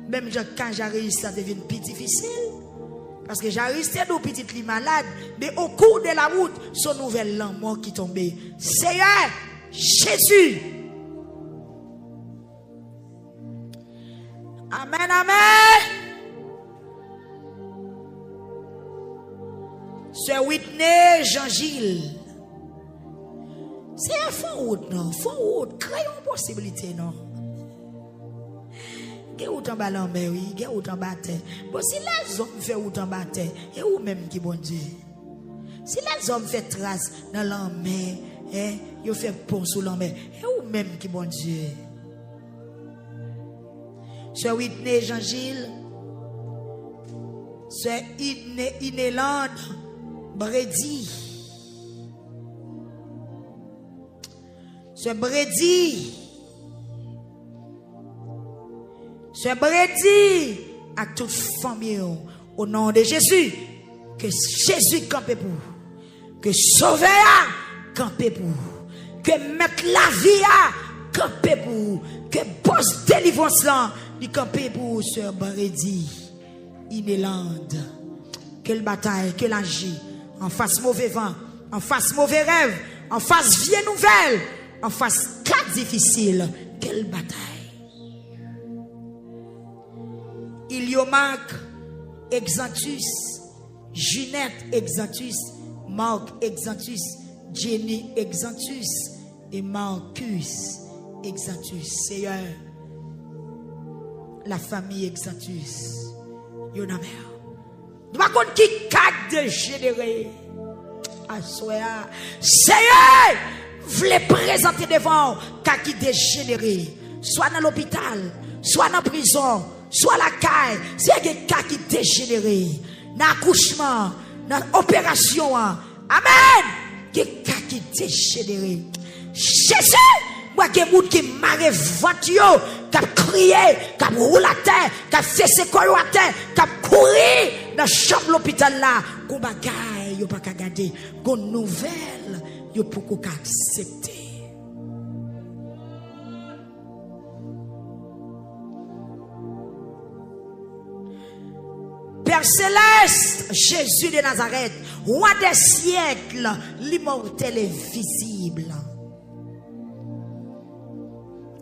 Même quand j'ai réussi, ça devient plus difficile. Parce que j'ai resté nos petites li malades. Mais au cours de la route, son nouvel mort qui tombait. Seigneur, Jésus. Amen, amen. Sœur Whitney Jean-Gilles. C'est un fond route, non? Fond route, créons une possibilité, non? Qu'est-ce que vous en mer, oui? Qu'est-ce que vous en terre? Bon, si les hommes font ou en terre, et où même qui bon Dieu? Si les hommes font trace dans la mer, ils font pont sous la mer, et où même qui bon Dieu? Sœur Whitney Jean-Gilles, Sœur Inéland Brady, Sœur Brady, Sœur Brady, à toute famille, au nom de Jésus, que Jésus campe pour vous, que Sauveur campe pour vous, que mettre la vie à camper pour vous, que boss délivrance là, il campe pour vous, Sœur Brady, Inéland, quelle bataille, quelle agit, en face mauvais vent, en face mauvais rêve, en face vieille nouvelle, en face cas difficile, quelle bataille. Iliomac Exantus, Junette Exantus, Marc Exantus, Jenny Exantus et Marcus Exantus. Seigneur, la famille Exantus, yon a mère. Nous ne savons qui cadre dégénéré. Assoya. Seigneur, voulez présenter devant qui dégénéré. Soit dans l'hôpital, soit dans la prison, soit la caille. C'est un cas qui dégénéré. Dans l'accouchement, dans l'opération. Amen. Qui dégénéré. Jésus, moi qui moun qui marre voiture, qui a crié, qui a roulé à terre, qui a fait ses cours à terre, qui a couru dans la chambre de l'hôpital là, qu'on bagaille, yo pas qu'à garder, qu'on nouvelle, yo pour qu'on accepter. Père Céleste, Jésus de Nazareth, roi des siècles, l'immortel et visible.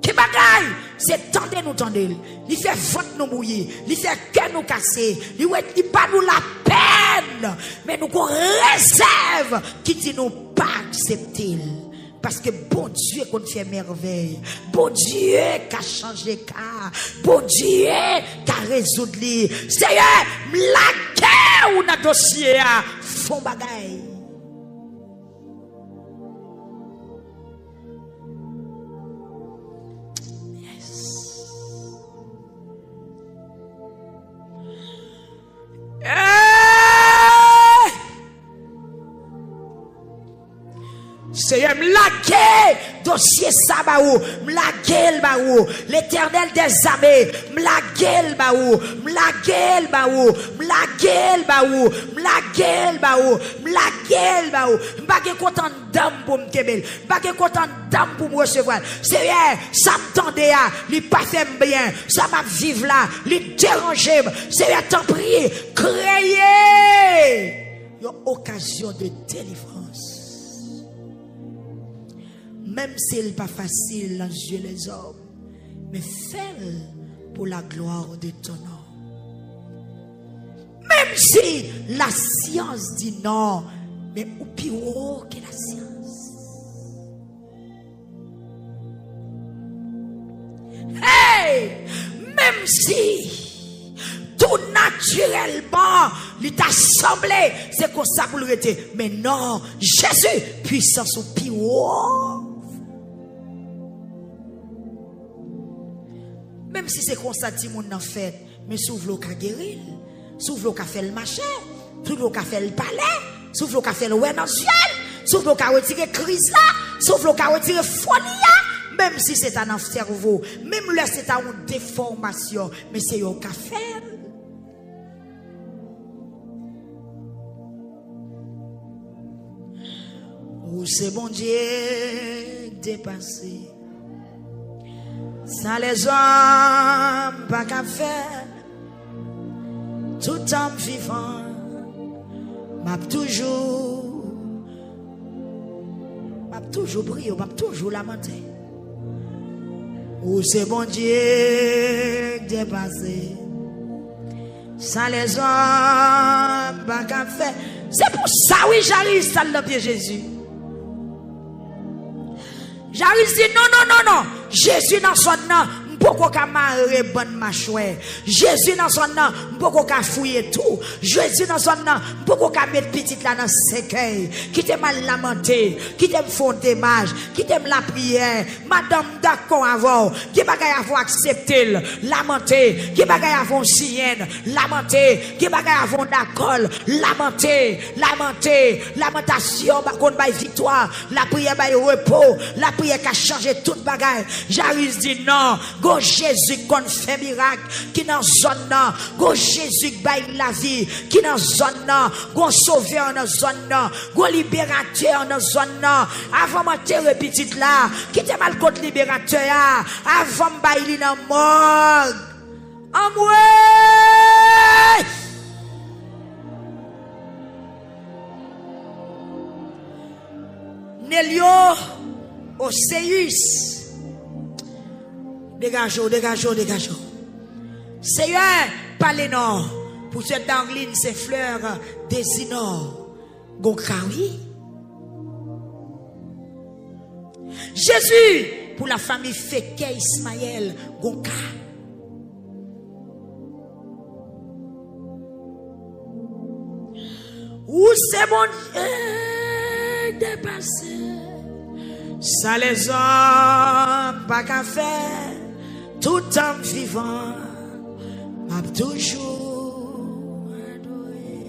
Qui bagaille, c'est tendez nous tendez. Il fait ventre nous mouiller, il fait cœur nous casser, il pas nous la peine, mais nous qu'on réserve qui dit nous pas accepter. Parce que bon Dieu qu'on fait merveille, bon Dieu qui a changé cas, bon Dieu qui a résoudre li. Seigneur, la guerre ou dans dossier a font bagaille. Seigneur, m'laguer dossier sabaou, m'laguer le baou, l'Éternel des armées, m'laguer le baou, m'laguer le baou, m'laguer le baou, m'laguer le baou, m'laguer le baou, m'baguer content d'âme pour m'kebel, m'baguer content d'âme pour me recevoir. Seigneur, ça m'tendait à, li pas fait bien, ça m'a vivre là, li déranger. Seigneur, t'en prie, créer une occasion de délivrance. Même si ce n'est pas facile dans les yeux des hommes, mais fais-le pour la gloire de ton nom. Même si la science dit non, mais au pire que la science. Hey! Même si tout naturellement, il t'a semblé, c'est comme ça pour le rester. Mais non, Jésus, puissance au pire. Même si c'est comme ça, tout le monde en fait, mais s'ouvre le cas guérir, s'ouvre le cas faire le marché, s'ouvre le cas faire le palais, s'ouvre le cas faire le ouais dans le ciel, s'ouvre le cas retirer crise là, s'ouvre le cas retirer folie là, même si c'est un cerveau, même là c'est une déformation, mais c'est un cas faire. Où c'est bon Dieu dépassé. Ça les hommes pas qu'à faire. Tout homme vivant m'a toujours prié, m'a toujours lamenté. Où c'est bon Dieu dépassé. Ça les hommes pas qu'à faire. C'est pour ça oui j'arrive ça le pied Jésus. J'arrive dit non. Jésus dans son nom. Beaucoup qu'à marrer bonne machoué. Jésus dans son nom, beaucoup qu'à fouiller tout. Jésus dans son nom, beaucoup qu'à mettre petite là dans sécueil. Qui t'aime mal lamenté, qui t'aime font démage, qui t'aime la prière. Madame d'accord avant, qui bagaille avant accepter, lamenter, qui bagaille avant sienne, lamenter, qui bagaille avant d'accord, lamenter, lamentation, contre bail victoire, la prière bail repos, la prière qui a changé toute bagaille. J'arrive dit non. Go Jésus qu'on fait miracle qui dans zone là, go Jésus qui baille la vie qui dans zone là, go sauveur dans zone là, go libérateur dans zone là. Avant m'enterrer petite là, qui te mal contre libérateur avant baille dans mort. Amoué Nelio Oseus. Dégageons. Seigneur, parlez-nous. Pour cette d'Angline, ces fleurs désignant Gonkawi. Jésus, pour la famille Feke Ismaël Gonka. Où c'est bon Dieu dépassé. Ça les hommes pas qu'à faire. Tout homme vivant m'a toujours adoré.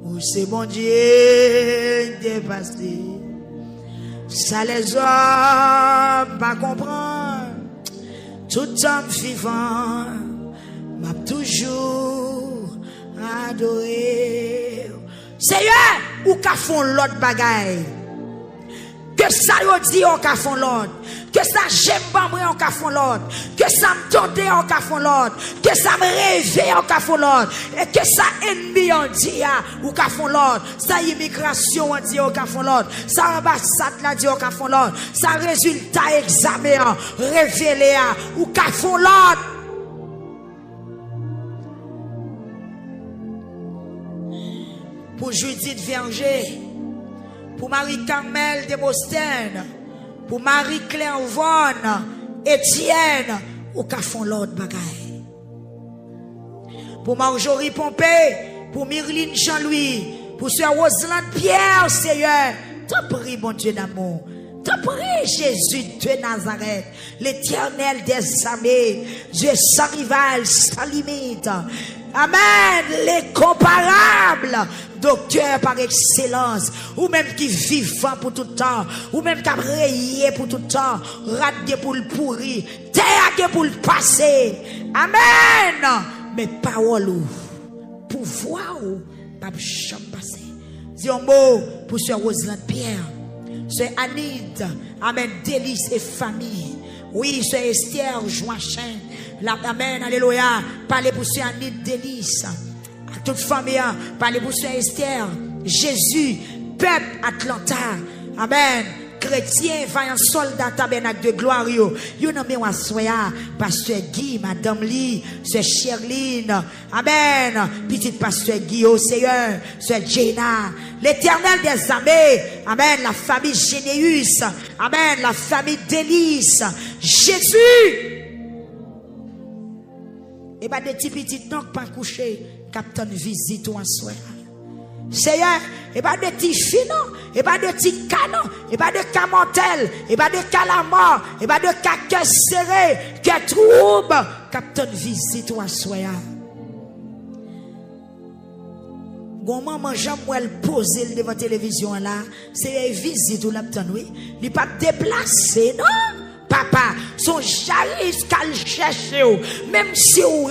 Où c'est bon Dieu dépassé. Ça les hommes pas comprendre. Tout homme vivant m'a toujours adoré. Seigneur, ou qu'a font l'autre bagaille? Que ça yo dit on qu'a font l'autre. Que ça j'aime pas moi on qu'a font l'autre. Que ça me tente on qu'a font l'autre. Que ça me rêve on qu'a font l'autre. Et que ça ennemi on dit ou qu'a font l'autre. Ça immigration on dit on qu'a font l'autre. Ça ambassade là dit on qu'a font l'autre. Ça résultat examen révélé ou qu'a font l'autre. Pour Judith Verger, pour Marie-Carmel de Boston, pour Marie-Claire Vaughan, Étienne, ou qu'a font l'autre bagaille. Pour Marjorie Pompé, pour Myrline Jean-Louis, pour Sœur Roselyne Pierre, Seigneur, t'en prie, bon Dieu d'amour. T'en prie, Jésus de Nazareth, l'Éternel des armées, Dieu sans rival, sans limite. Amen, l'incomparable docteur par excellence, ou même qui vivant pour tout le temps, ou même qui a rayé pour tout le temps, raté pour le pourri, terre pour le passer. Amen. Mais parole ou pouvoir ou pas jamais passer. Dis un mot pour Sœur Roselyne Pierre, Sœur Anide, amen, délice et famille. Oui, Sœur Esther Joachim. Amen, alléluia. Parlez pour Sœur Anide Délice. À toute famille, parlez pour Sœur Esther. Jésus, peuple Atlanta. Amen. Chrétien, vaillant soldat, tabernacle de gloire. Yo nommé wa soya, Pasteur Guy, Madame Lee, Sœur Sherline. Amen. Petite Pasteur Guy, au Seigneur, Sœur Jenna. L'Éternel des armées. Amen. La famille Généus. Amen. La famille Délice. Jésus. Et pas des petits noms pas coucher, capitaine visite ou en soir. Seigneur, et pas de petits finons, et pas de petits canons, et pas de camantelles, et pas de calamars, et pas de caca serré, que trouble, capitaine visite ou en soir. Gon maman jambe elle poser devant la télévision là, c'est visite ou l'abtan oui, il pas déplacé non. Papa, son charisme qu'elle cherche, même si vous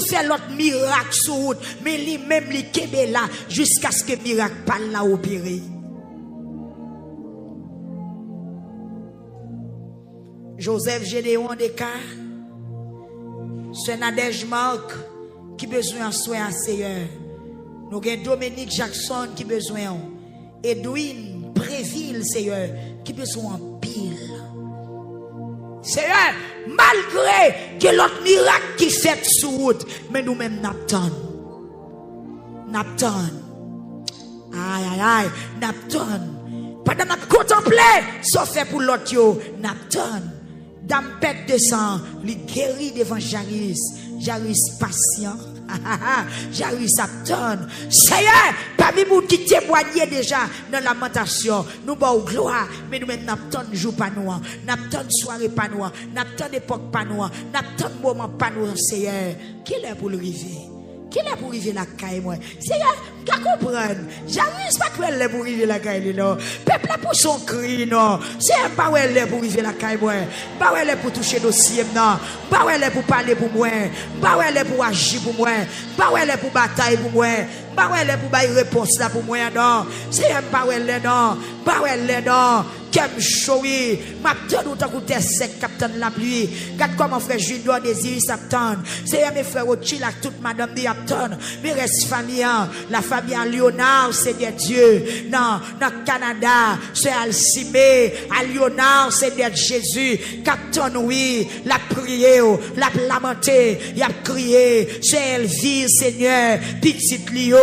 faites l'autre miracle sur route, mais lui même lui kebe là, jusqu'à ce que le miracle pas là opéré. Joseph Gédéon Descartes, c'est Nadège Marc qui besoin en soin Seigneur. Nous avons Dominique Jackson qui besoin, Edwin Préville Seigneur qui besoin en pile. Seigneur, malgré que l'autre miracle qui fait sur route, mais nous-mêmes n'attendons. Aïe, aïe, aïe, n'attendons. Pendant notre contempler, sauf fait pour l'autre, n'attendons. Dame pète de sang, lui guérit devant Jairus. Jairus patient. Jairus attend. Seigneur, parmi nous qui témoignent déjà dans la lamentation, nous avons gloire, mais nous même n'attendons jour pas nous, n'attendons soirée pas nous, n'attendons époque pas nous, n'attendons moment pas nous, Seigneur. Qui est pour le river? Qui est pour arriver la caille, moi? Seigneur, qu'à comprendre. J'arrive pas que elle est pour arriver la caille, non. Peuple pour son cri, non. C'est pas où elle est pour arriver la caille, moi. Pas où elle est pour toucher dossier, non. Pas où elle est pour parler pour moi. Pas où elle est pour agir pour moi. Pas où elle est pour bataille pour moi. Pas où elle est pour bailler réponse là pour moi, non. C'est pas où elle est, non. Pas où elle est, non. Kem choui, m'attend ou tant que sec, capitaine la pluie. Regarde comment frère Junior désire s'attendre. C'est mes frères au Chila, toute madame dit attendre. Mais reste famille, la famille en Léonard, Seigneur Dieu. Non, dans Canada, c'est Alcimé, à Léonard, Seigneur Jésus. Capitaine, oui, la prière, la lamenté, y a crié. C'est Elvire, Seigneur, petite Lio,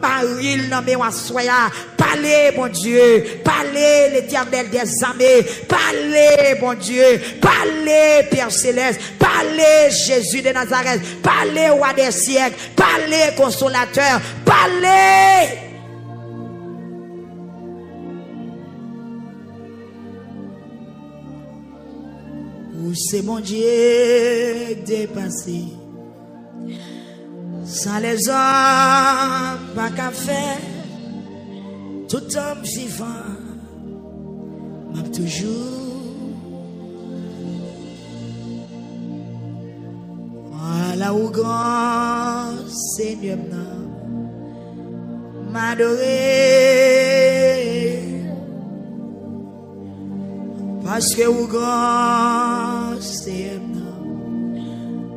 Maril, non mais soya. Parlez, mon Dieu, parlez l'Éternel des armées, parlez, mon Dieu, parlez, Père Céleste, parlez, Jésus de Nazareth, parlez, Roi des siècles, parlez, Consolateur, parlez. Où c'est mon Dieu dépassé, sans les hommes, pas qu'à faire. Tout homme vivant m'a toujours voilà où grand Seigneur m'adorer parce que où grand Seigneur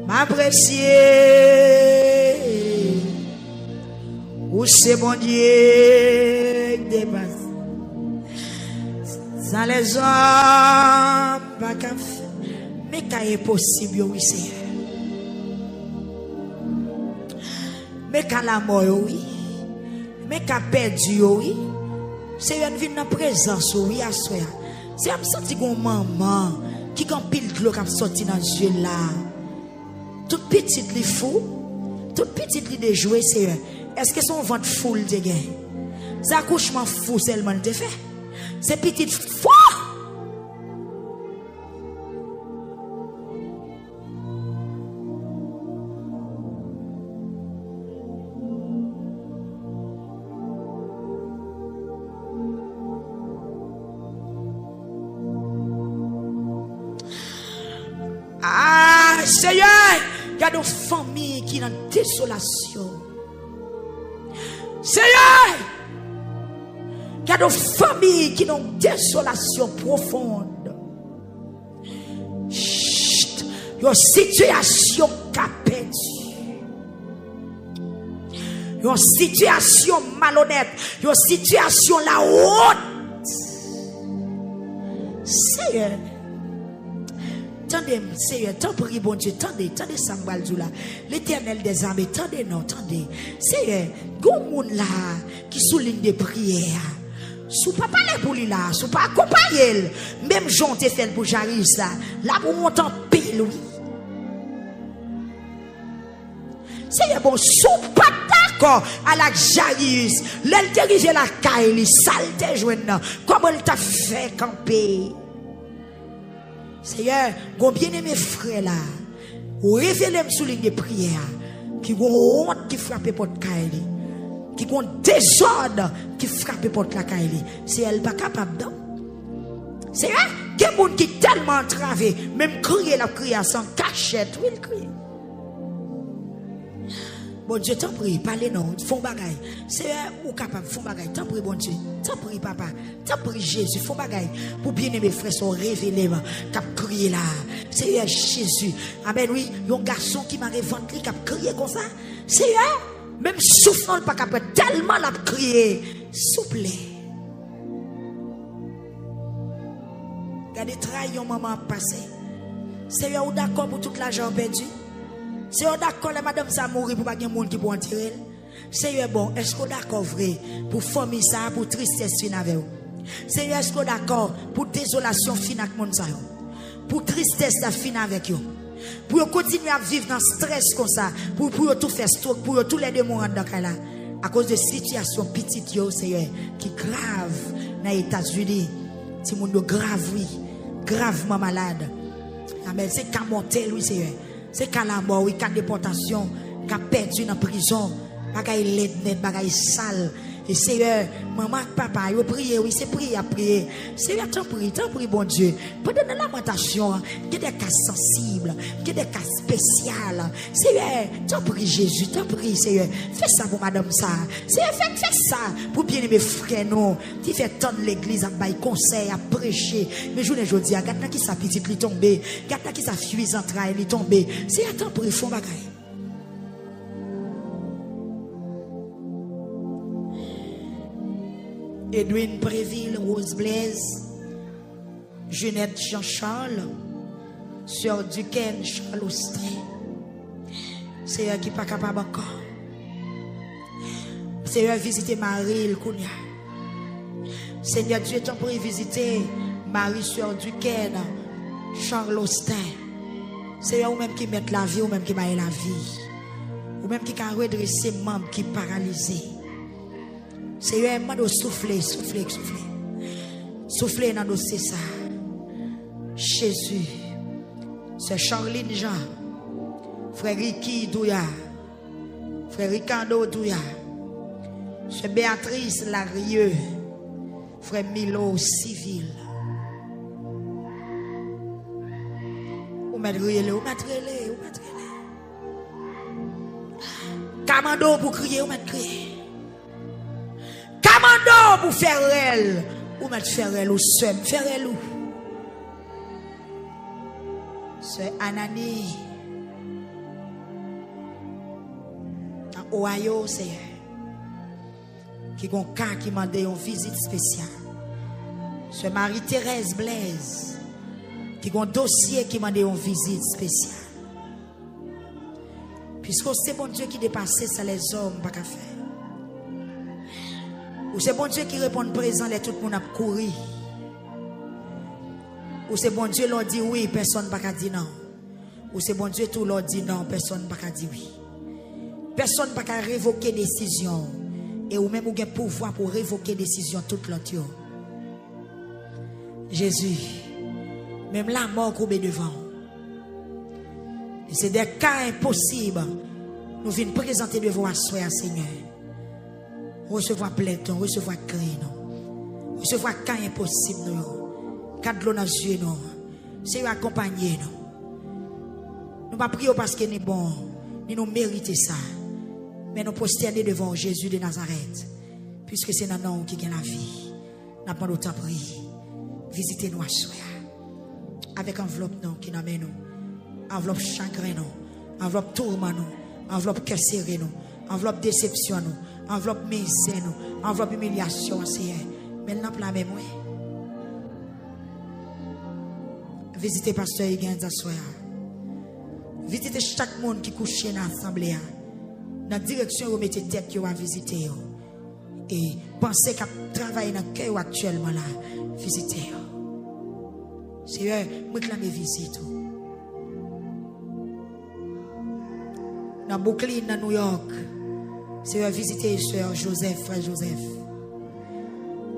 m'apprécier. Où c'est mon Dieu dépasse. Sans les hommes, pas qu'à faire. Mais quand est possible, oui, Seigneur. Mais quand la mort, oui. Mais quand perdu, oui. Seigneur, vient dans la présence, oui, à soi. C'est un senti qu'on maman qui a pile de l'eau qui a sorti dans les yeux là. Toute petite, les fou. Toute petite, les déjouée, Seigneur. Est-ce que son ventre foule de gain? C'est accouchement fou seulement de fait. C'est petite fou. Ah, Seigneur, il y a des familles qui sont en désolation. Seigneur, il y a des familles qui ont une désolation profonde. Chut, une situation qui a perdu. Une situation malhonnête. Une situation la honte. Seigneur, tendez, Seigneur, t'en prie, bon Dieu, tendez ça, là. L'Éternel des armées, tendez, non, tendez. Seigneur, gon moun là, qui souligne des prières. Sous pas parler pour lui là, sous pas accompagner. Même Jean te fait pour Jairus là, là pour monter en pile, oui. Seigneur, bon, sous pas d'accord à la Jairus, l'elle dirige la caille, saleté joindre, comment elle t'a fait camper. Seigneur, gon bien aimé frère là, ou révélez-moi sous ligne de prière, qui gon honte qui frappe porte caille, qui gon désordre qui frappe porte la caille. C'est elle pas capable d'en. Seigneur, il y a des gens qui tellement entravé, même crier la prière sans cachette, oui, il crie. Bon Dieu, t'en prie, parlez non, font bagaille. Seigneur, ou capable, font bagaille. T'en prie, bon Dieu. T'en prie, papa. T'en prie, Jésus, font bagaille. Pour bien aimer frères sont révélés, qui a crié là. Seigneur Jésus. Amen, oui. Un garçon qui m'a révélé, qui a crié comme ça. Seigneur, même souffrant, pas capable, tellement l'a crié. Souple. Regardez, trahison, maman passé. Seigneur, ou d'accord pour toute l'argent perdu? Seigneur, d'accord, la madame ça mourir pour pas qu'il y ait monde qui peut en tirer. Seigneur, bon, est-ce qu'on d'accord vrai pour famille ça, pour tristesse fin avec vous? Seigneur, est-ce qu'on d'accord pour désolation fin avec monde ça? Pour tristesse ça fin avec vous? Pour continuer à vivre dans stress comme ça, pour tout faire stroke, pour tous les deux mourir dans là. À cause de situation petite, Seigneur, qui grave dans les États-Unis. Si monde grave, oui, gravement malade. Amen. C'est qu'à monter, oui, Seigneur. C'est qu'à la mort, oui, qu'à déportation, qu'à perdu dans la prison, bagaille laid net, bagaille sale. Et Seigneur, maman, papa, ils prier, oui, c'est prier à prier. Seigneur, t'en prie, bon Dieu. Pendant la lamentation, il y a des cas sensibles, il y a des cas spéciaux. Seigneur, t'en prie, Jésus, t'en prie, Seigneur. Fais ça pour madame ça. Seigneur, fais ça pour bien aimer frère, non. Tu fais tant l'église à bailler conseil, à prêcher. Mais je ne dis pas, regarde qui sa petite, il tombe. Regarde qui sa fuise entraille, il tombe. Seigneur, t'en prie, font bagaille. Edwin Préville, Rose Blaise, Jeanette Jean-Charles, Sœur Duquesne, Charles Austrin. C'est eux qui n'est pas capable encore. C'est eux visiter Marie, le Kounia. Seigneur Dieu, t'en prie visiter Marie, Sœur Duquesne, Charles Austrin. C'est eux même qui mettent la vie, ou même qui maillent la vie. Ou même qui can redresser membres qui paralysés. C'est un mot de souffler. Souffler dans le dossier ça. Jésus. C'est Charline Jean. Frère Ricky Douya. Frère Ricardo Douya. C'est Béatrice Larieux. Frère Milo Civil. Ou mettre relé. Commando pour crier, ou mettre crier. Commando pour faire elle. Ou mettre faire elle ou seul. Faire elle ou. C'est Anani. En Ohio, c'est qui a un cas qui m'a donné une visite spéciale. C'est Marie-Thérèse Blaise. Qui a un dossier qui m'a donné une visite spéciale. Puisque c'est bon Dieu qui dépasse ça, les hommes, pas qu'à faire. Ou c'est bon Dieu qui répond présent, les tout le monde a couru. Ou c'est bon Dieu leur dit oui, personne n'a pas dit non. Ou c'est bon Dieu tout leur dit non, personne n'a pas dit oui. Personne n'a pas révoquer décision. Et ou même ou avez pouvoir pour révoquer décision toute l'autre. Jésus, même la mort qu'on est devant. Et c'est des cas impossibles. Nous venons présenter devant à soi, Seigneur. Recevoir plainte, recevoir cri, non. Recevoir cas impossible, non. Cas de l'eau dans les yeux, non. Seigneur, accompagner, non. Nous ne prions pas parce que nous bon, nous méritons ça. Mais nous prosterner devant Jésus de Nazareth. Puisque c'est dans nous qui gagne la vie. Nous avons autant prié. Visitez-nous à soi. Avec enveloppe, non, qui nous amène nous. Enveloppe chagrin, non. Enveloppe tourment, non. Enveloppe cœur serré, non. Enveloppe déception, non. Enveloppe misère, non. Enveloppe humiliation, Seigneur. Mais nous n'avons pas la même. Visitez pasteur Higgins à soi. Visitez chaque monde qui couche dans l'assemblée. Dans la direction où vous mettez tête, vous allez visiter. Et pensez qu'à travailler dans le cœur actuellement là. Visitez. Seigneur, moi réclame visite. Dans Brooklyn, dans New York, Seigneur, visitez Sœur Joseph, frère Joseph.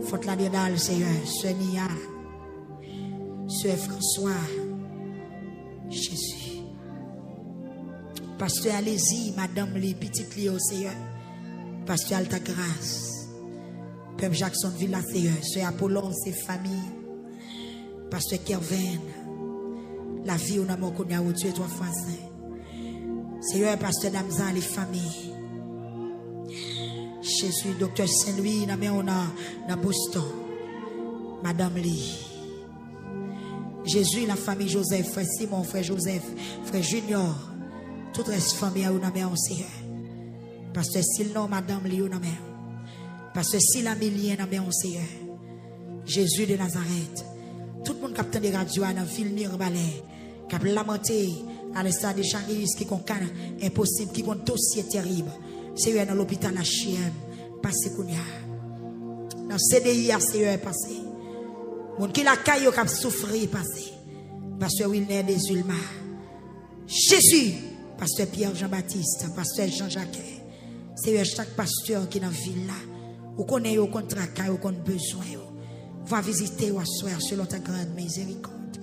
Fort la Dédale, Seigneur, Sœur Nia, Sœur François, Jésus. Pasteur, allez-y, madame, les petites liées au Seigneur. Pasteur, Alta Grâce. Peuple Jackson Villa, Seigneur. Sœur Apollon, ses familles. Pasteur Kervin. La vie, on a mon connu à Dieu, 3 fois saint. Seigneur, Pasteur Damzan, les familles. Jésus, docteur Saint-Louis, on a dans Boston. Madame Lee. Jésus, la famille Joseph, frère Simon, frère Joseph, frère Junior. Toute reste famille à on Seigneur. Pasteur Silnon, Madame Lee, on a Pasteur Silamilien, on Seigneur. Jésus de Nazareth. Tout le monde qui a des radios dans la ville Nirbalais, qui a lamenté à l'instant de Charis, qui ont un impossible, qui ont un dossier terrible. Seigneur, dans l'hôpital HM, passez Kounia. Dans le CDI, Seigneur, passé. Moun qui la caillou qui a souffert, passé. Pasteur Wilner des Ulma. Jésus, Pasteur Pierre Jean-Baptiste, Pasteur Jean-Jacques. Seigneur, chaque pasteur qui est dans la ville là, ou connaît au contrat, ou qu'on besoin. Va visiter ou asseoir selon ta grande miséricorde.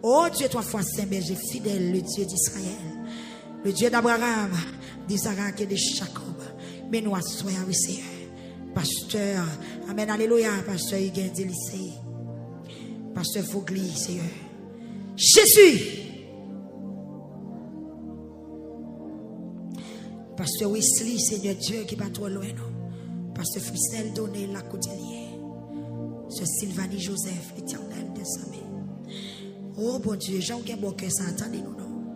Oh Dieu, toi, foi saint berger fidèle, le Dieu d'Israël, le Dieu d'Abraham, d'Isaac et de Jacob. Mais nous asseoir, oui, Seigneur. Pasteur, Amen, Alléluia, Pasteur Higuin Délicé, Pasteur Fogli, Seigneur. Jésus, Pasteur Wesley, Seigneur Dieu, qui va trop loin, non. Pasteur Fristel Donné, la Côtelier. Ce Sylvanie Joseph, l'éternel des armées. Oh bon Dieu, j'en ai bon cœur, ça attendez-nous, non?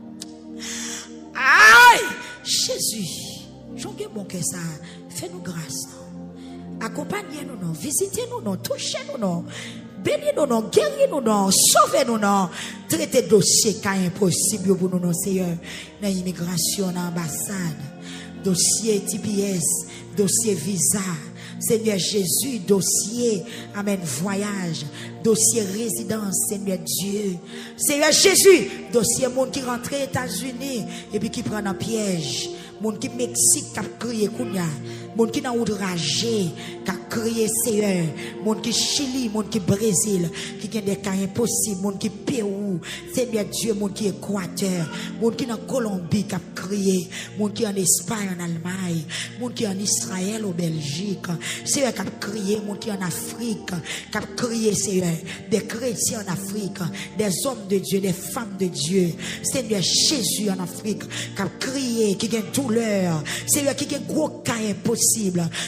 Aïe! Jésus, j'en ai bon cœur, ça. Fais-nous grâce, non? Accompagnez-nous, non? Visitez-nous, non? Touchez-nous, non? Bénis-nous, non? Guéris-nous, non? Sauvez-nous, non? Traitez dossier qui est impossible pour nous, non, Seigneur. Dans l'immigration, dans l'ambassade. Dossier TPS, dossier visa. Seigneur Jésus, dossier, amen, voyage, dossier résidence, Seigneur Dieu. Seigneur Jésus, dossier monde qui rentre aux États-Unis et puis qui prend un piège. Monde qui Mexique qui a crié Kounia. Monde qui n'a outragé, qui a crié Seigneur. Monde qui Chili, monde qui Brésil, qui a des cas impossibles. Monde qui Pérou, Seigneur Dieu, monde qui Équateur. Monde qui dans Colombie qui a crié. Monde qui en Espagne, en Allemagne. Monde qui en Israël, au Belgique. Seigneur qui a crié. Monde qui en Afrique, qui a crié Seigneur. Des chrétiens en Afrique, des hommes de Dieu, des femmes de Dieu. Seigneur Jésus en Afrique, qui a crié, qui a une douleur. Seigneur qui a un gros cas impossible.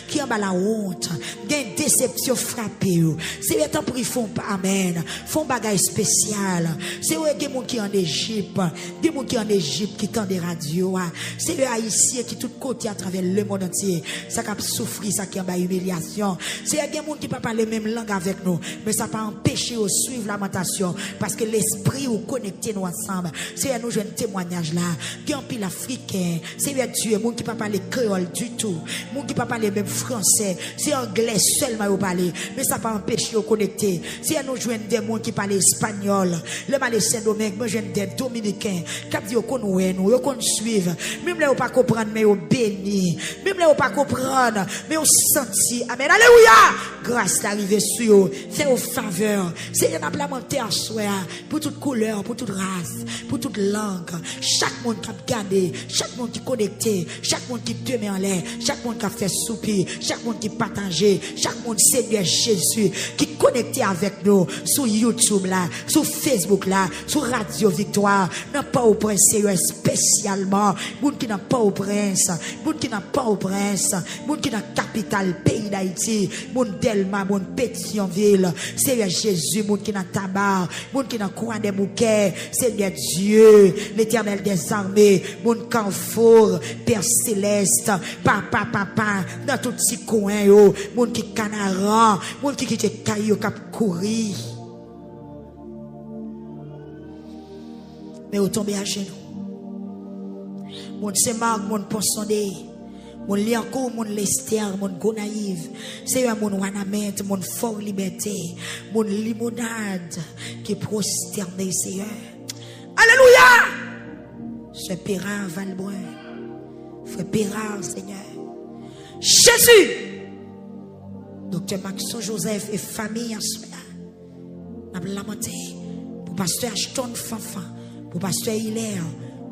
Qui a la honte, qui a une déception frappée. Seigneur, t'en prie, font amen. Font bagage spécial. Seigneur, il y a des gens qui en Égypte, des gens qui en Égypte qui tendent des radios. Seigneur, haïtien qui tout côté à travers le monde entier. Ça qui a souffert, ça qui a une humiliation. Seigneur, il y a des gens qui ne parlent pas la même langue avec nous, mais ça pas empêcher de suivre lamentation parce que l'esprit ou connecté nous ensemble. Seigneur, nous jouons un témoignage là. Il y a un pile africain. Seigneur Dieu, des gens qui ne parlent pas le créole du tout. Qui ne parle même français, c'est anglais seulement vous parlez, mais ça pas empêcher de connecter. Si nous jouons des gens qui parlent espagnol, le Malais Saint-Domingue, moi j'aime des Dominicains, qui disent qu'on nous, qu'on suivre, même là vous pas comprendre, mais vous béni, même là vous pas comprendre, mais vous senti, amen, alléluia, grâce d'arriver sur vous, fait aux faveurs, c'est un lamenté à soi, pour toute couleur, pour toute race, pour toute langue, chaque monde qui a gardé, chaque monde qui est connecté, chaque monde qui demeure en l'air, chaque monde qui a fait soupir, chaque monde qui partage, chaque monde Seigneur Jésus qui connecté avec nous sur YouTube là, sur Facebook là, sur Radio Victoire, n'a pas au prince Seigneur spécialement, monde qui n'a pas au prince, monde qui n'a pas au prince, monde qui n'a capitale pays d'Haïti, monde Delma, monde Pétionville, Seigneur Jésus, monde qui n'a tabac, monde qui n'a croix des bouquets, Seigneur Dieu, l'éternel des armées, monde Carrefour, Père Céleste, papa, dans tout petit coin, yo, moun qui canaran, moun qui quitte caillou, cap courir. Mais vous tombez à genoux. Moun Saint-Marc, moun Ponsondé, moun Liancourt, moun Lester, moun Gonaïve, c'est un moun Wanamet, moun Fort Liberté, moun Limonade, qui est prosterné, Seigneur. Alléluia! Ce Pérard Valbrun, frère Pérard, Seigneur. Jésus, docteur Maxon Joseph et famille en soi, n'a pas lamenté pour pasteur Ashton Fanfan, pour pasteur Hilaire,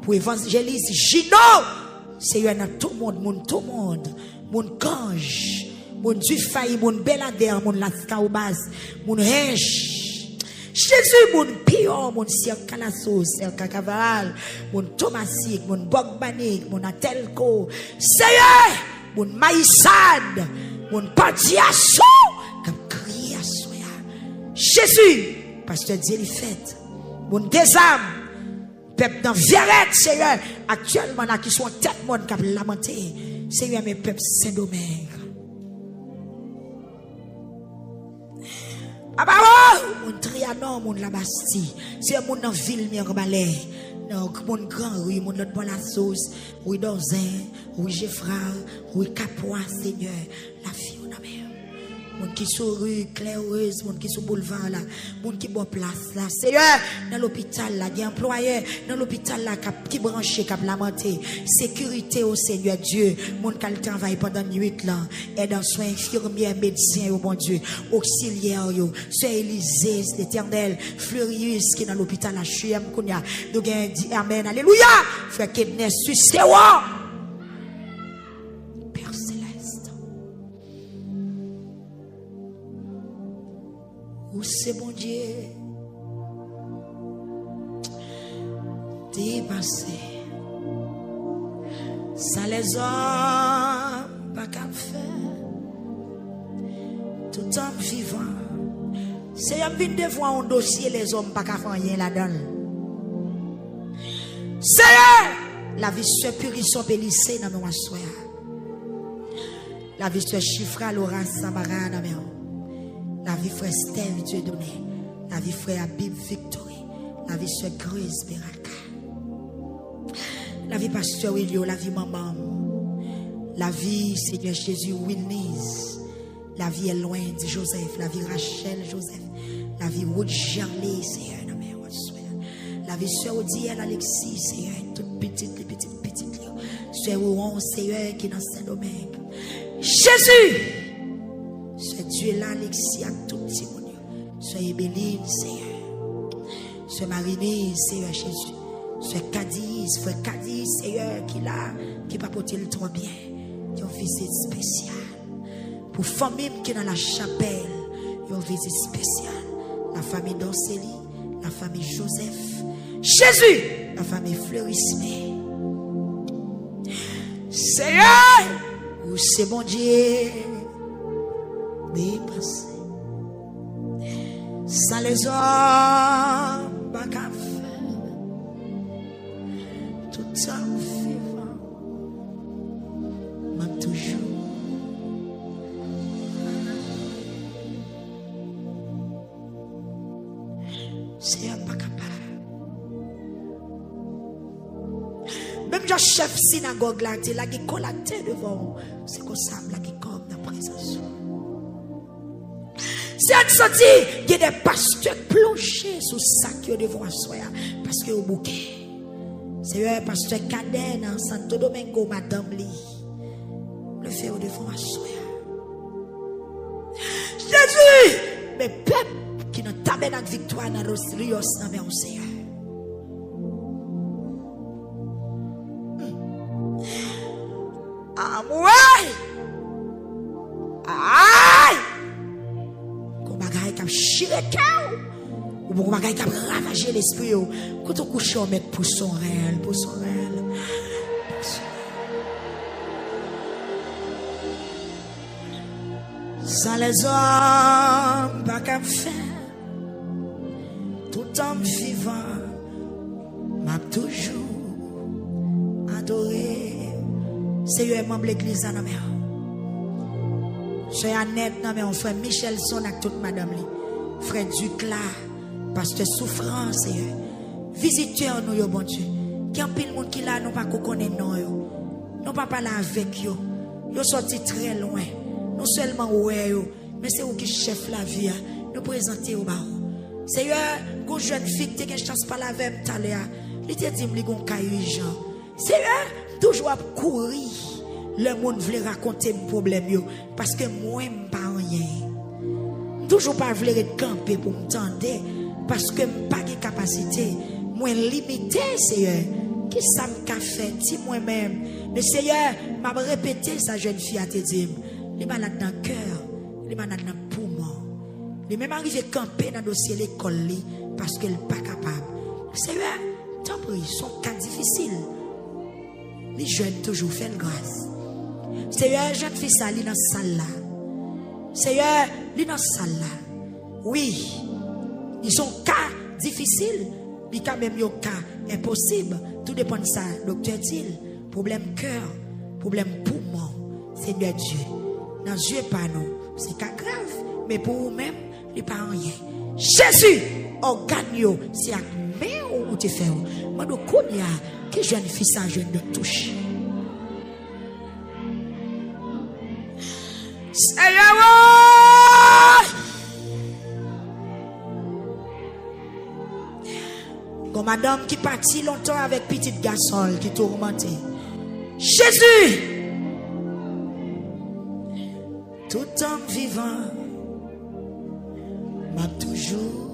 pour évangéliste Gino, Seigneur, dans tout le monde, mon Gange, mon Dufaï, mon Belader, mon Lascaubas, mon Hèche, Jésus, mon Pion, mon Sir Calasso, Sir Cacavaral, mon Thomasik, mon Bogbanik, mon Atelco, Seigneur, mon maïsade, mon patiasso, comme crier à soya. Jésus, pasteur Dieu lui fait, mon désâme, peuple dans Vérette, Seigneur, actuellement, là, qui sont en tête, monde, qui a lamenté, Seigneur, mes peuples Saint-Domingue. Ah bah oh, mon Trianon, mon la Bastille, c'est mon dans ville Mirbalais, non mon grand oui, mon l'autre bon la sauce, oui Dozin, oui Geoffra, oui Capois, Seigneur, la fille on a mère. Mon qui sur rue Claireuse, mon qui sur boulevard là, mon qui bon place là, Seigneur, dans l'hôpital là, des employés dans l'hôpital là qui branché, qui lamenté, sécurité au Seigneur Dieu, mon qui travaille pendant nuit là, aide en soins infirmiers, médecins au bon Dieu, auxiliaires yo, Sœur Élisée, l'Éternel, Fleurius qui dans l'hôpital à Chiem Kounia, nous gagne dit amen, alléluia, frère Kebnes, suscité c'est mon Dieu dépassé ça les hommes pas qu'à faire tout en vivant c'est un vide de voir un dossier les hommes pas qu'à faire rien là-dedans c'est la vie se purisson pélissée dans mon soir la vie se chiffra Laura Samara dans mes la vie frère Steve Dieu donné. La vie frère Abib Victory. La vie frère Grace Beraka. La vie pasteur Willio. La vie maman. La vie Seigneur Jésus Wilnis. La vie est loin de Joseph. La vie Rachel Joseph. La vie Wood Gerley Seigneur. La vie sœur Odiel Alexis Seigneur. Toute petite. Sœur Ouon Seigneur qui est dans Saint-Domingue. Jésus. Ce Dieu là, Alexis, à tout petit monde. Ce Ebeline, Seigneur. Ce Marinée, Seigneur Jésus. Ce Cadiz, frère Cadiz, Seigneur, qui là, qui va porter le trop bien. Qui ont visite spéciale. Pour famille qui est dans la chapelle, ils ont visite spéciale. La famille d'Orcélie, la famille Joseph. Jésus, la famille Fleurisme. Seigneur, où c'est mon Dieu. Dépassé sans les hommes pas qu'à faire tout en vivant même toujours c'est un pas capable même le chef synagogue là qui est collecté devant c'est comme ça là qui comme dans la présence. C'est un senti, il y a des pasteurs plongés sous sac devant soi parce que au bouquet. C'est un pasteur cadet dans Santo Domingo, Madame Lee. Le fait au devant soi. Jésus, mes peuples qui n'ont tabernacle victoire dans le Rios dans mes océans. Ah, ouais! Aïe! Ou beaucoup bagaille qui a ravagé l'esprit. Quand on couche, on met pour son réel, pour son réel. Sans les hommes, pas qu'à faire. Tout en vivant, m'a toujours adoré. C'est un membre de l'église dans la mer. C'est Annette, non mais on frère Michelson avec toute madame li. Frère Ducla, pasteur Souffrance, visiteur nous yo bon Dieu. Qui en pile monde qui là nous pas connaître non yo. Nous pas parler avec yo. Yo sorti très loin. Non seulement ouais yo, mais c'est vous qui chef la vie nous présenter au bas. Seigneur, gon jeune fille qui a chance parler avec Talia. Il te dit me gon caillou Jean. Seigneur, toujours à courir. Le monde voulait raconter mon problème yo parce que moi pas rien. Toujours pas voulait camper pour m'entendre parce que pas de capacité, moi limité Seigneur. Qui ça me fait si moi même. Mais Seigneur, m'a répété sa jeune fille à te dire, les malades dans le cœur, les malades dans le poumon. Les même arrivé camper dans le dossier l'école parce qu'elle pas capable. Seigneur, tant pis, son cas difficile. Les jeunes toujours font grâce. Seigneur, jeune fille, ça, li dans salle là. Seigneur, li dans salle là. Oui, ils sont cas difficiles, mais quand même, ils cas impossible. Tout dépend de ça. Docteur dit, problème cœur, problème poumon, Seigneur Dieu. Dans Dieu, pas non. C'est pas grave, mais pour vous-même, il n'y a pas rien. Jésus, organe, c'est à main ou tu fais. Moi, je connais que jeune fille, ça, jeune de touche. Seigneur, comme madame qui partit longtemps avec petit garçon qui tourmenté. Jésus, tout homme vivant m'a toujours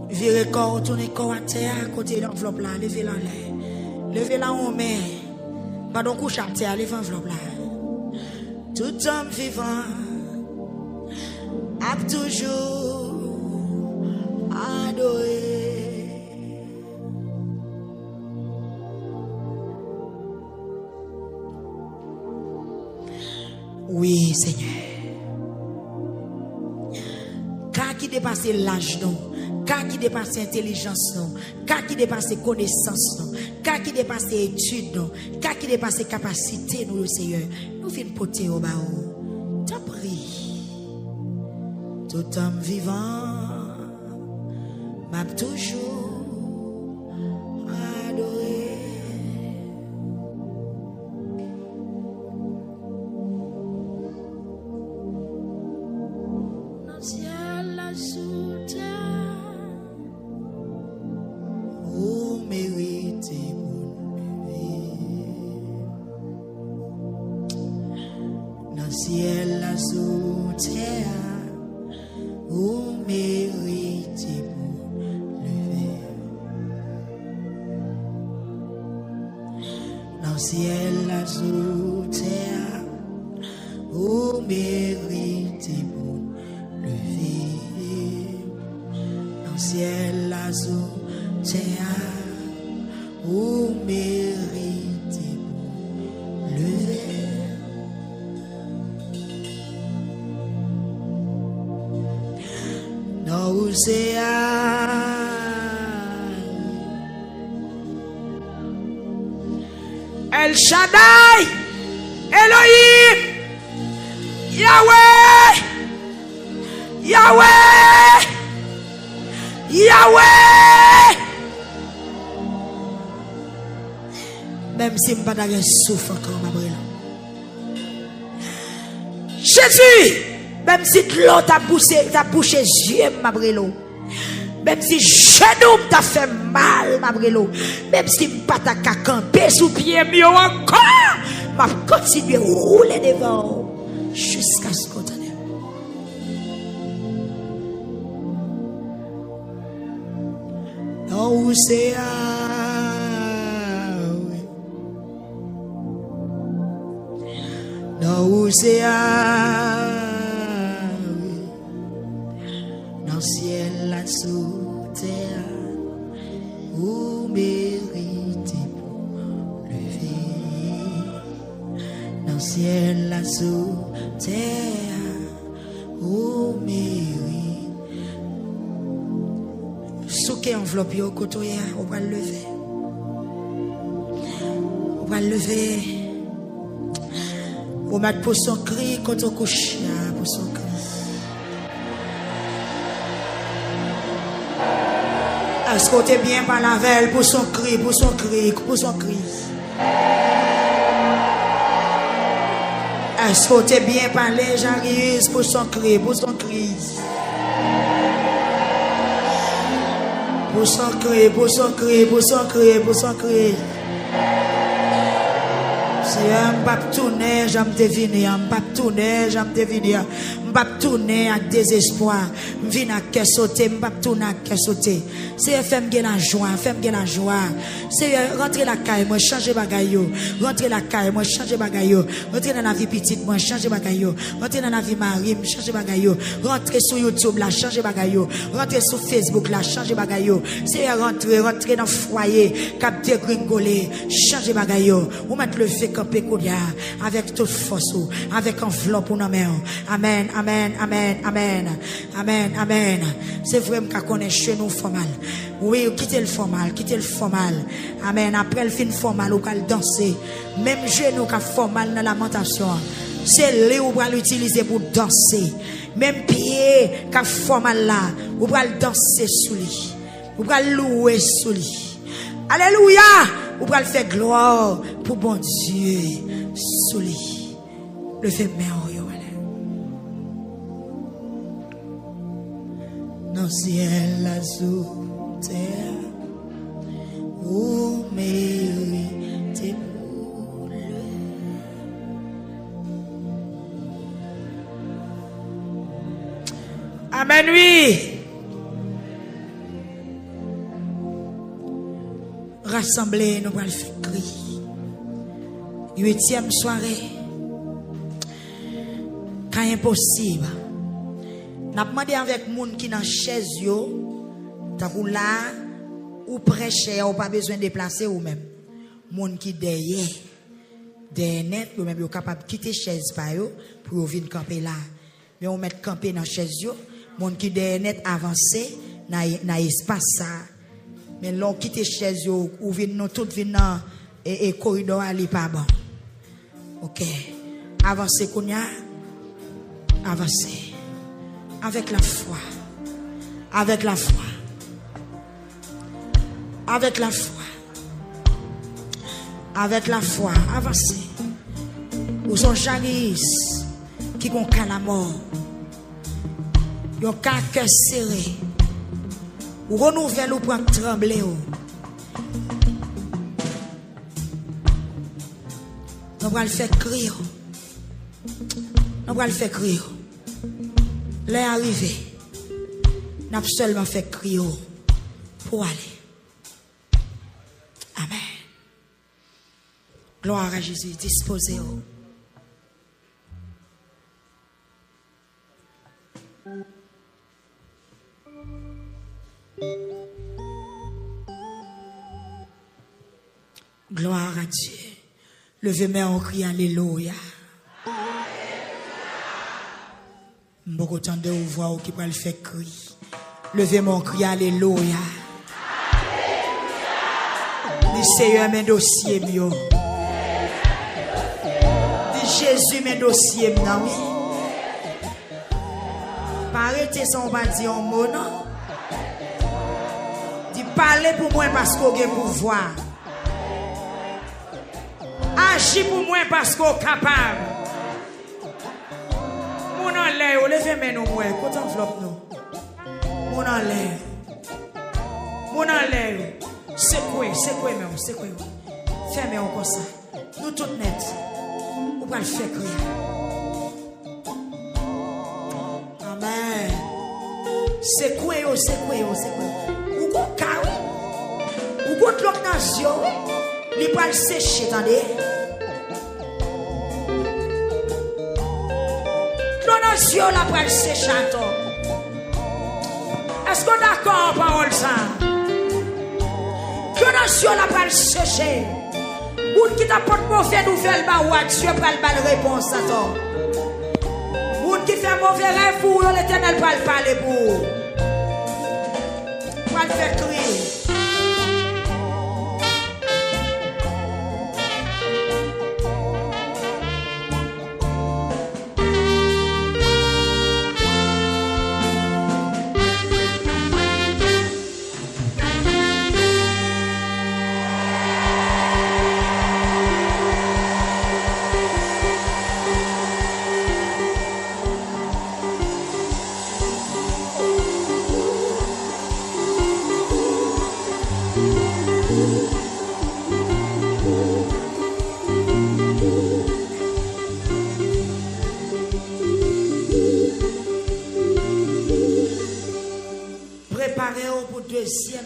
virez corps, tournez corps à terre, côté l'enveloppe là, levez-la en l'air, levez-la en main. Pas donc couche à terre, les enveloppes là. Tout homme vivant a toujours adoré. Oui, Seigneur. Quand qui dépasse l'âge, non. Quand qui dépasse l'intelligence, non. Quand qui dépasse connaissance, non. Quand qui dépasse études, non. Quand qui dépasse capacité, nous, le Seigneur. Nous venons porter au bas. T'en prie. Tout homme vivant m'a toujours adoré. Dans le ciel, la sous terre. Ciel la sous terre, vous méritez pour lever. Dans ciel la sous terre, vous méritez pour lever. Dans ciel la sous terre, vous méritez pour lever. El Shaddai, Elohim, Yahweh, Yahweh, Yahweh. Même si je ne pas dans souffle encore, ma brille. Jésus. Même si l'eau t'a bouché yeux, ma brelo. Même si genou t'a fait mal, ma brelo. Même si pas ta camper sous pied, mieux encore. M'a continué à rouler devant. Jusqu'à ce qu'on t'en ait. Non, c'est non, c'est ciel la sous terre, vous méritez pour lever. Dans ciel la sous terre, vous méritez. Souquez enveloppe au côté, on va le lever. On va le lever. On va mettre pour son cri quand on couche, pour son cri. Est-ce que tu es bien par la veille pour son cri, pour son cri, pour son cri? Est-ce que tu es bien parlé, Jean-Rius, pour son cri, pour son cri? Pour son cri, pour son cri, pour son cri, pour son cri. Si je ne peux pas tourner, je vais me deviner. Je ne peux pas tourner, je vais me deviner. Je ne peux m'pas tourner avec désespoir, m'vin à cœur sauté, m'pas tourner à cœur sauté. C'est FM gen la joie, FM gen la joie. C'est rentrer la caille, moi changer bagay yo. Rentrer la caille, moi changer bagay yo. Rentrer dans la vie petite, moi changer bagay yo. Rentrer dans la vie mari, changer bagay yo. Rentrer sur YouTube là, changer bagay yo. Rentrer sur Facebook là, changer bagay yo. C'est rentrer dans foyer, cap dégringoler, changer bagay yo. Ou mettre le fait camper koudia avec toute force, avec enveloppe pour nos mains. Amen, amen, amen, amen. Amen, amen. C'est vrai que connaît chez nous formal. Oui, quittez le formal, quittez le formal. Amen. Après le fin formal, ou qu'elle danser. Même genou qui formal dans la lamentation. C'est lui où va l'utiliser pour danser. Même pied qui formal là, ou va danser sous lui. Ou va louer sous lui. Alléluia. Ou va faire gloire pour bon Dieu sous lui. Le fait merveilleux. Dans ciel azul terre où mérite Amen, oui. Rassembler, nous allons faire cri. 8e soirée. Quand impossible. N'a demandé avec moun qui dans chaise yo, ta ou là ou prêcher ou pas besoin de déplacer ou même. Moun qui derrière net ou même yo capable quitter chaise pa yo pour venir camper là. Mais on met camper dans chaise yo, moun qui derrière net avancer na espace ça. Mais l'on quitter chaise yo ou venir nous tout venir et corridor ali pas bon. OK. Avancer kounya. Avancer. Avec la foi. Avec la foi. Avec la foi. Avec la foi. Avancez. Ou son Janice qui gon ka la mort. Yon ka cœur serré. Ou renouvelle ou pour trembler ou. Nous va le faire crier. Nous va le faire crier. L'est arrivé, n'a seulement fait crier pour aller. Amen. Gloire à Jésus, disposez-vous. Gloire à Dieu. Levez-moi en cri, alléluia. Beaucoup de temps de voix qui va le faire crier. Levez mon cri, alléluia. Dis Seigneur, mes dossiers, mieux. Dis Jésus, mes dossiers, oui. Arrêtez ça, on va dire un mot, non? Dis parlez pour moi parce qu'on a pouvoir. Agis pour moi parce qu'on est capable. Mon en l'air, levez nous moi, côté enveloppe nous. Mon en l'air. Mon en l'air. C'est quoi, mais c'est quoi. Fermez-vous comme ça. Nous toutes net. On va le faire crier. Amen. C'est quoi, c'est quoi. Ou qu'on carré. Ou qu'on l'autre nation. Il va le sécher, attendez. Nation la pour le sécher. Est-ce qu'on est d'accord, parole ça? Nation la pour le sécher. Moun qui t'apporte mauvais nouvelle, bah ouais, Dieu prend la réponse à toi. Moun qui fait mauvais rêve pour l'Éternel va le parler pour. Va le faire crier. deuxième.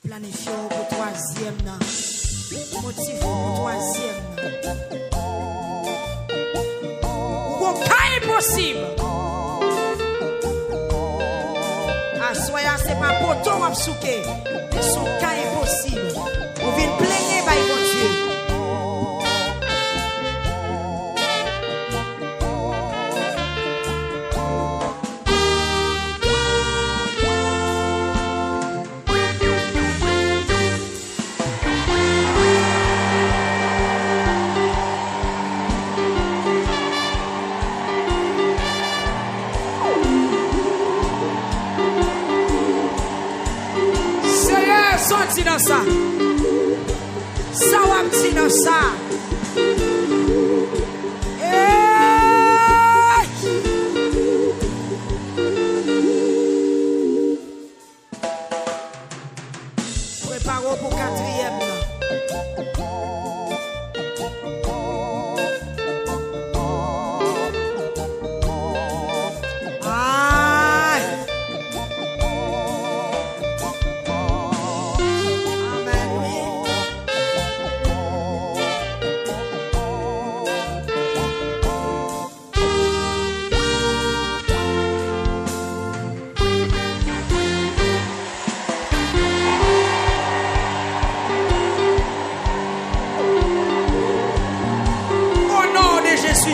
Planifions pour troisième. Motivons pour troisième. Ou pas impossible. Soya, c'est pas poton à souquer. Mais son cas impossible. On vient plaigner par bon Dieu. Sorti dans ça. Ça va petit dans ça. Préparons pour quatrième.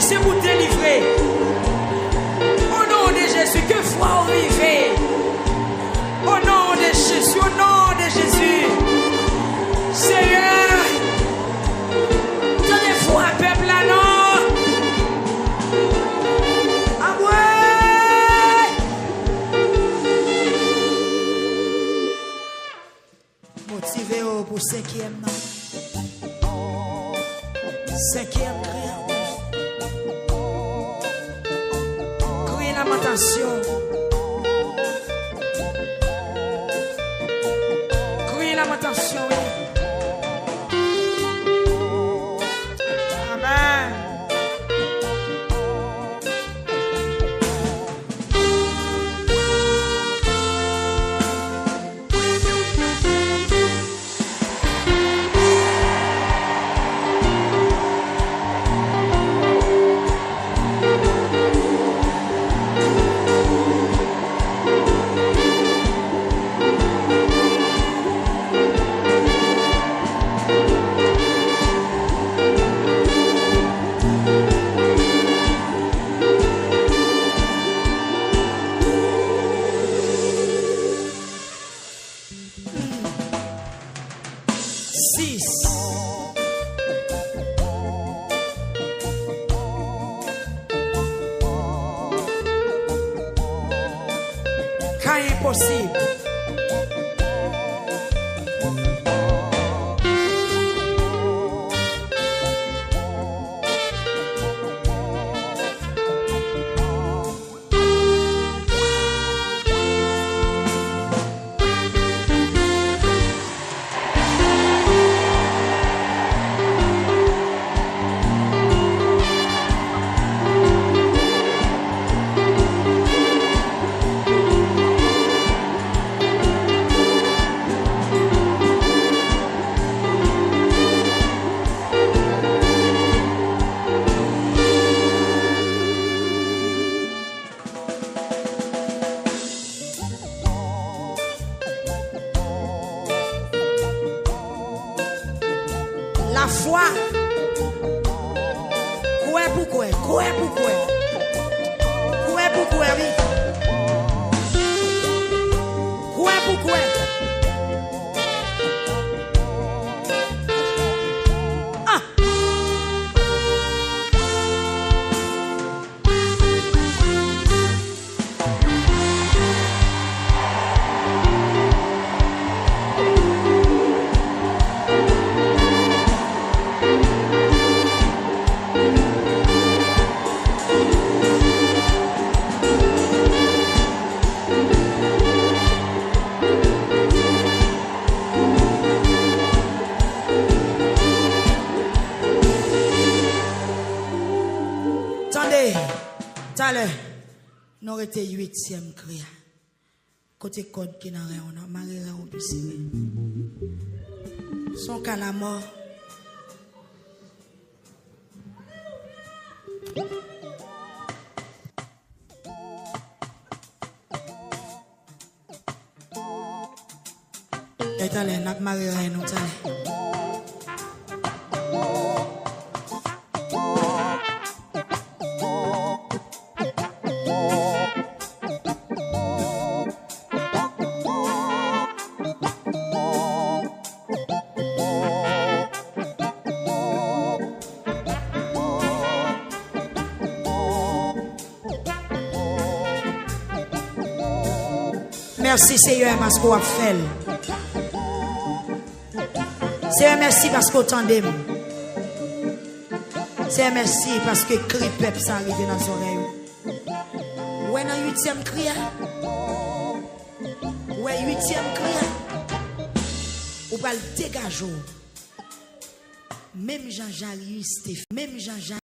C'est pour délivrer. Au nom de Jésus, que foi arriver. Au nom de Jésus, au nom de Jésus. Seigneur, tenez foi, peuple là, non. Ah ouais. Motivez-vous pour cinquième. Cinquième prière. Lamentation. Crie lamentation. Amen. Quand impossible. La foi. Quoi pour quoi? Quoi pour quoi? Quoi pour quoi, oui? Quoi pour quoi? Ah! Attendez, nous avons été 8e cri. Côté code qui n'a rien, on a marré on peut serrer. Son cas la mort. Attendez, n'a pas marré nous attendez. Merci Seigneur parce qu'on a fait. Seigneur merci parce qu'on t'entendait. Seigneur merci parce que cri peuple ça arrive dans son oreille. Ouais dans 8e cri. Ouais 8e cri. Ou pas le dégager. Même Jean-Jacques Stéphane, même Jean-Jacques